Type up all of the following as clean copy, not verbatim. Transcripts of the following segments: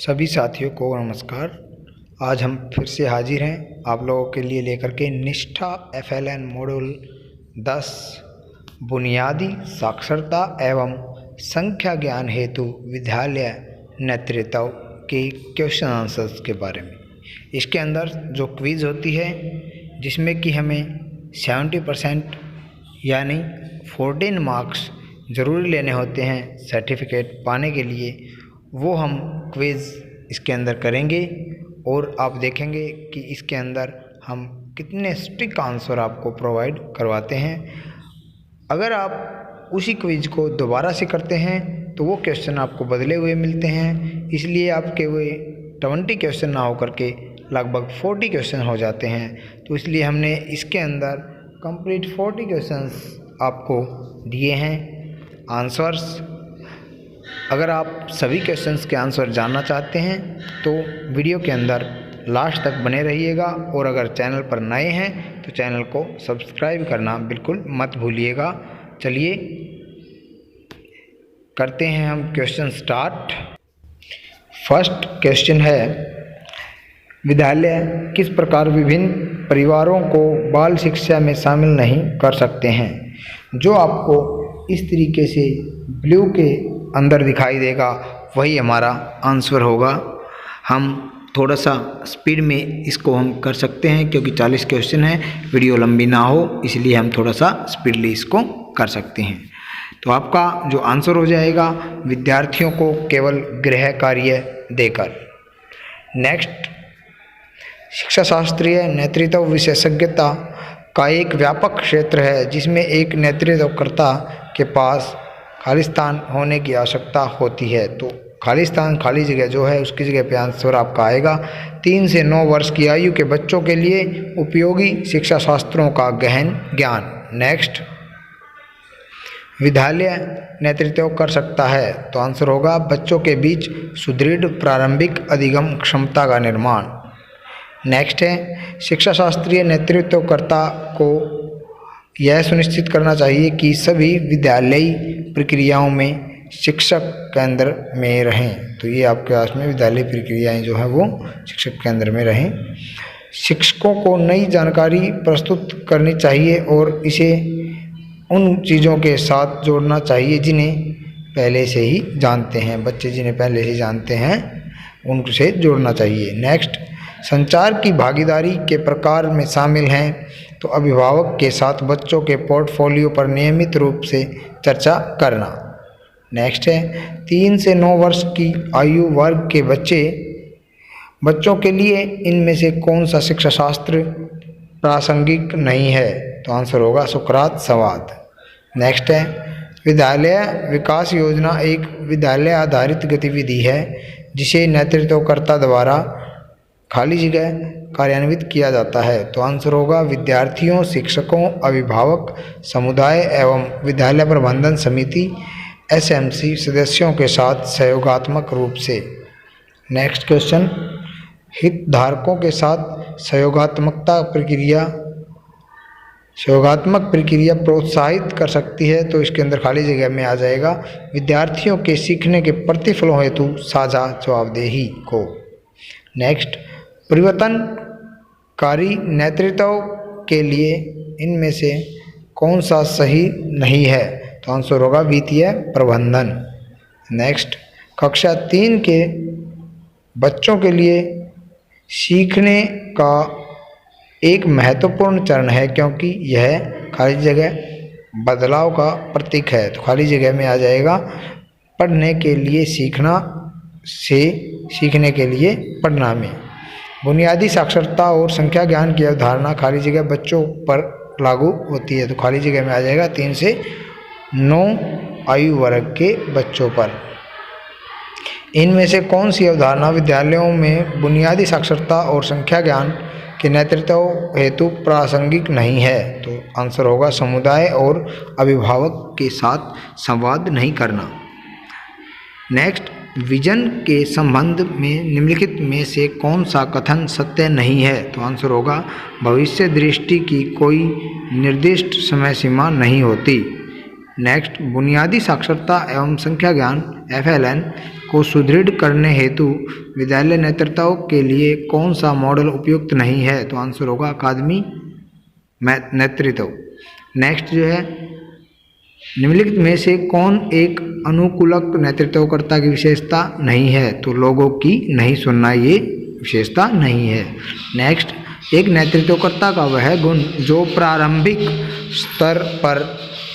सभी साथियों को नमस्कार। आज हम फिर से हाजिर हैं आप लोगों के लिए लेकर के निष्ठा FLN मॉड्यूल 10 बुनियादी साक्षरता एवं संख्या ज्ञान हेतु विद्यालय नेतृत्व के क्वेश्चन आंसर्स के बारे में। इसके अंदर जो क्विज़ होती है जिसमें कि हमें 70% यानी 14 मार्क्स ज़रूरी लेने होते हैं सर्टिफिकेट पाने के लिए, वो हम क्विज़ इसके अंदर करेंगे और आप देखेंगे कि इसके अंदर हम कितने स्ट्रिक्ट आंसर आपको प्रोवाइड करवाते हैं। अगर आप उसी क्विज़ को दोबारा से करते हैं तो वो क्वेश्चन आपको बदले हुए मिलते हैं, इसलिए आपके वे 20 क्वेश्चन ना होकर के लगभग 40 क्वेश्चन हो जाते हैं। तो इसलिए हमने इसके अंदर कंप्लीट 40 क्वेश्चंस आपको दिए हैं आंसर्स। अगर आप सभी क्वेश्चंस के आंसर जानना चाहते हैं तो वीडियो के अंदर लास्ट तक बने रहिएगा, और अगर चैनल पर नए हैं तो चैनल को सब्सक्राइब करना बिल्कुल मत भूलिएगा। चलिए करते हैं हम क्वेश्चन स्टार्ट। फर्स्ट क्वेश्चन है, विद्यालय किस प्रकार विभिन्न परिवारों को बाल शिक्षा में शामिल नहीं कर सकते हैं। जो आपको इस तरीके से ब्लू के अंदर दिखाई देगा वही हमारा आंसर होगा। हम थोड़ा सा स्पीड में इसको हम कर सकते हैं क्योंकि 40 क्वेश्चन है, वीडियो लंबी ना हो इसलिए हम थोड़ा सा स्पीडली इसको कर सकते हैं। तो आपका जो आंसर हो जाएगा विद्यार्थियों को केवल गृह कार्य देकर। नेक्स्ट, शिक्षा शास्त्रीय नेतृत्व विशेषज्ञता का एक व्यापक क्षेत्र है जिसमें एक नेतृत्वकर्ता के पास खाली स्थान होने की आवश्यकता होती है। तो खाली स्थान, खाली जगह जो है उसकी जगह पे आंसर आपका आएगा 3 से 9 वर्ष की आयु के बच्चों के लिए उपयोगी शिक्षा शास्त्रों का गहन ज्ञान। नेक्स्ट, विद्यालय नेतृत्व कर सकता है तो आंसर होगा बच्चों के बीच सुदृढ़ प्रारंभिक अधिगम क्षमता का निर्माण। नेक्स्ट है, शिक्षा शास्त्रीय नेतृत्वकर्ता को यह सुनिश्चित करना चाहिए कि सभी विद्यालयी प्रक्रियाओं में शिक्षक केंद्र में रहें। तो ये आपके पास में विद्यालय प्रक्रियाएं जो हैं वो शिक्षक केंद्र में रहें। शिक्षकों को नई जानकारी प्रस्तुत करनी चाहिए और इसे उन चीज़ों के साथ जोड़ना चाहिए जिन्हें पहले से ही जानते हैं। बच्चे जिन्हें पहले से जानते हैं उनसे जोड़ना चाहिए। नेक्स्ट, संचार की भागीदारी के प्रकार में शामिल हैं तो अभिभावक के साथ बच्चों के पोर्टफोलियो पर नियमित रूप से चर्चा करना। नेक्स्ट है, 3 से 9 वर्ष की आयु वर्ग के बच्चों के लिए इनमें से कौन सा शिक्षा शास्त्र प्रासंगिक नहीं है। तो आंसर होगा सुकरात संवाद। नेक्स्ट है, विद्यालय विकास योजना एक विद्यालय आधारित गतिविधि है जिसे नेतृत्वकर्ता द्वारा खाली जगह कार्यान्वित किया जाता है। तो आंसर होगा विद्यार्थियों, शिक्षकों, अभिभावक, समुदाय एवं विद्यालय प्रबंधन समिति SMC सदस्यों के साथ सहयोगात्मक रूप से। नेक्स्ट क्वेश्चन, हितधारकों के साथ सहयोगात्मक प्रक्रिया प्रोत्साहित कर सकती है। तो इसके अंदर खाली जगह में आ जाएगा विद्यार्थियों के सीखने के प्रतिफलों हेतु साझा जवाबदेही को। नेक्स्ट, परिवर्तनकारी नेतृत्व के लिए इनमें से कौन सा सही नहीं है। तो आंसर होगा वित्तीय प्रबंधन। नेक्स्ट, कक्षा 3 के बच्चों के लिए सीखने का एक महत्वपूर्ण चरण है क्योंकि यह खाली जगह बदलाव का प्रतीक है। तो खाली जगह में आ जाएगा पढ़ने के लिए सीखना से सीखने के लिए पढ़ना में। बुनियादी साक्षरता और संख्या ज्ञान की अवधारणा खाली जगह बच्चों पर लागू होती है। तो खाली जगह में आ जाएगा 3 से 9 आयु वर्ग के बच्चों पर। इनमें से कौन सी अवधारणा विद्यालयों में बुनियादी साक्षरता और संख्या ज्ञान के नेतृत्व हेतु प्रासंगिक नहीं है। तो आंसर होगा समुदाय और अभिभावक के साथ संवाद नहीं करना। नेक्स्ट, विजन के संबंध में निम्नलिखित में से कौन सा कथन सत्य नहीं है। तो आंसर होगा भविष्य दृष्टि की कोई निर्दिष्ट समय सीमा नहीं होती। नेक्स्ट, बुनियादी साक्षरता एवं संख्या ज्ञान FLN को सुदृढ़ करने हेतु विद्यालय नेतृत्व के लिए कौन सा मॉडल उपयुक्त नहीं है? तो आंसर होगा अकादमी नेतृत्व। नेक्स्ट जो है, निम्नलिखित में से कौन एक अनुकूलक नेतृत्वकर्ता की विशेषता नहीं है? तो लोगों की नहीं सुनना ये विशेषता नहीं है। नेक्स्ट, एक नेतृत्वकर्ता का वह गुण जो प्रारंभिक स्तर पर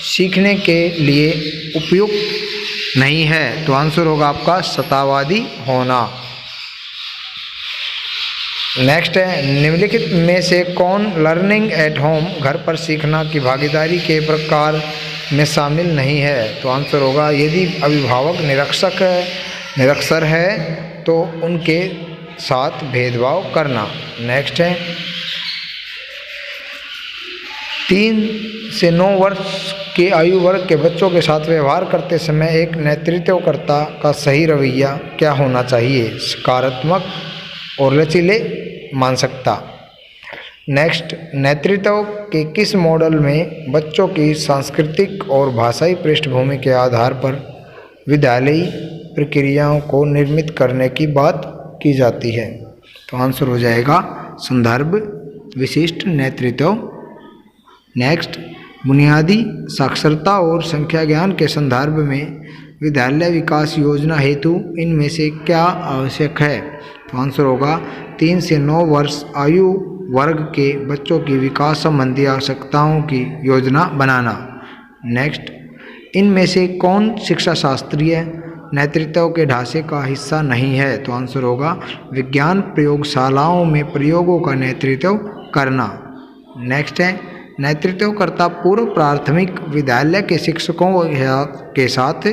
सीखने के लिए उपयुक्त नहीं है। तो आंसर होगा आपका सत्तावादी होना। नेक्स्ट है, निम्नलिखित में से कौन लर्निंग एट होम घर पर सीखना की भागीदारी के प्रकार में शामिल नहीं है? तो आंसर होगा यदि अभिभावक निरक्षर है तो उनके साथ भेदभाव करना। नेक्स्ट है, 3 से 9 वर्ष के आयु वर्ग के बच्चों के साथ व्यवहार करते समय एक नेतृत्वकर्ता का सही रवैया क्या होना चाहिए? सकारात्मक और लचीले मानसिकता। नेक्स्ट, नेतृत्व के किस मॉडल में बच्चों की सांस्कृतिक और भाषाई पृष्ठभूमि के आधार पर विद्यालयी प्रक्रियाओं को निर्मित करने की बात की जाती है? तो आंसर हो जाएगा संदर्भ विशिष्ट नेतृत्व। नेक्स्ट, बुनियादी साक्षरता और संख्या ज्ञान के संदर्भ में विद्यालय विकास योजना हेतु इनमें से क्या आवश्यक है? तो आंसर होगा 3 से 9 वर्ष आयु वर्ग के बच्चों की विकास संबंधी आवश्यकताओं की योजना बनाना। नेक्स्ट, इनमें से कौन शिक्षा शास्त्रीय नेतृत्व के ढांचे का हिस्सा नहीं है? तो आंसर होगा विज्ञान प्रयोगशालाओं में प्रयोगों का नेतृत्व करना। नेक्स्ट है, नेतृत्वकर्ता पूर्व प्राथमिक विद्यालय के शिक्षकों के साथ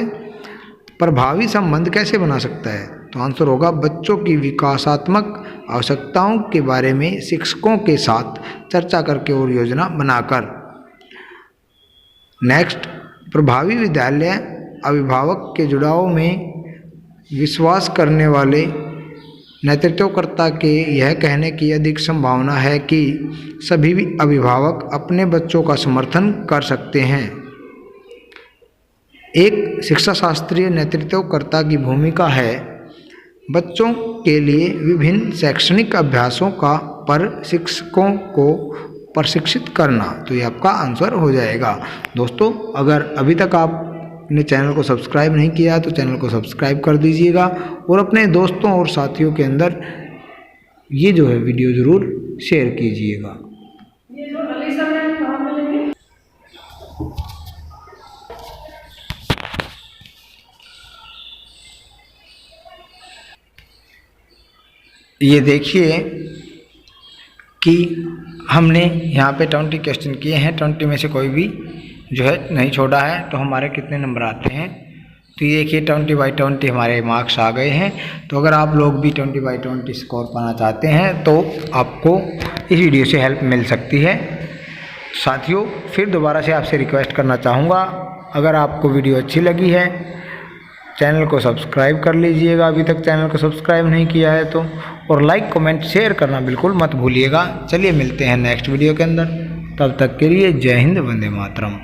प्रभावी संबंध कैसे बना सकता है? तो आंसर होगा बच्चों की विकासात्मक आवश्यकताओं के बारे में शिक्षकों के साथ चर्चा करके और योजना बनाकर। नेक्स्ट, प्रभावी विद्यालय अभिभावक के जुड़ाव में विश्वास करने वाले नेतृत्वकर्ता के यह कहने की अधिक संभावना है कि सभी अभिभावक अपने बच्चों का समर्थन कर सकते हैं। एक शिक्षा शास्त्रीय नेतृत्वकर्ता की भूमिका है बच्चों के लिए विभिन्न शैक्षणिक अभ्यासों का पर शिक्षकों को प्रशिक्षित करना। तो ये आपका आंसर हो जाएगा। दोस्तों, अगर अभी तक आपने चैनल को सब्सक्राइब नहीं किया तो चैनल को सब्सक्राइब कर दीजिएगा और अपने दोस्तों और साथियों के अंदर ये जो है वीडियो ज़रूर शेयर कीजिएगा। ये देखिए कि हमने यहाँ पे 20 क्वेश्चन किए हैं, 20 में से कोई भी जो है नहीं छोड़ा है। तो हमारे कितने नंबर आते हैं? तो ये देखिए 20/20 हमारे मार्क्स आ गए हैं। तो अगर आप लोग भी 20/20 स्कोर पाना चाहते हैं तो आपको इस वीडियो से हेल्प मिल सकती है। साथियों, फिर दोबारा से आपसे रिक्वेस्ट करना चाहूँगा, अगर आपको वीडियो अच्छी लगी है चैनल को सब्सक्राइब कर लीजिएगा अभी तक चैनल को सब्सक्राइब नहीं किया है तो, और लाइक कमेंट शेयर करना बिल्कुल मत भूलिएगा। चलिए मिलते हैं नेक्स्ट वीडियो के अंदर, तब तक के लिए जय हिंद, वंदे मातरम।